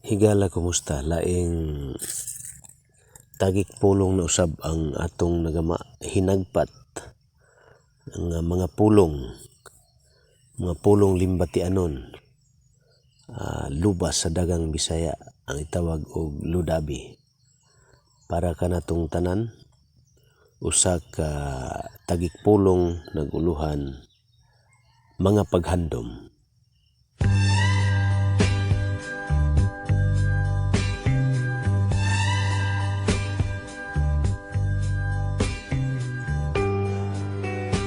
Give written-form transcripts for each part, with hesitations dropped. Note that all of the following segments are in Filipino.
Higala, kumusta? Laing tagik pulong na usab ang atong nagama hinagpat ng mga pulong limbatianon, lubas sa dagang Bisaya ang itawag og ludabi. Para kanatong tanan, usa ka tagik pulong naguluhan mga paghandom.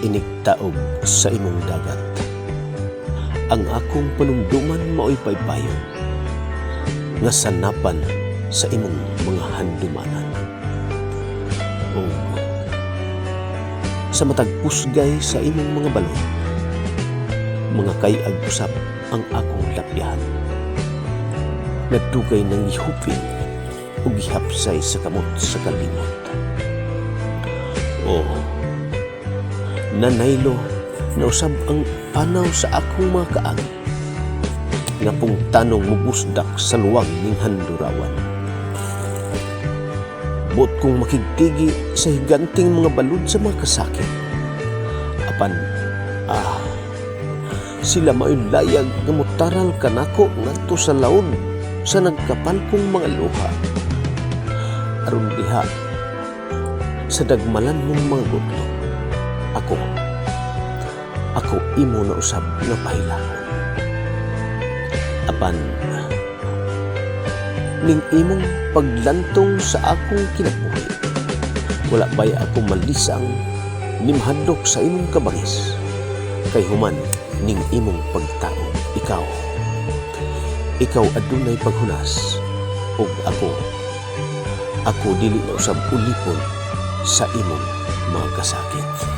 Iniktaog sa imong dagat, ang akong panumduman mao'y paypayon, nga sanapan sa imong mga handumanan. O sa matag pusgay sa imong mga balon, mga kayag usap ang akong lapyahan. Nagdugay ng gihupin o gihapsay sa kamot sa kalimot. O nanaylo na usab ang panaw sa akong mga kaagi, nga pong tanong mubusdak sa luwag ning handurawan. Buot kong makigtigi sa higanting mga balud sa mga kasakit. Apan, sila mao'y layag nga mutaral kanako ngadto sa laod sa nagkapal kong mga luha. Aron diha, sa dagmalan mong mga gutlo, ako imo na usab nga pahilakon. Apan ning imong paglantong sa akong kinabuhi, wala ba'y ako malisang nimhadlok sa imong kabangis, kay human ning imong pagtao. Ikaw adunay paghunas, ug ako dili na usab ulipon sa imong mga kasakit.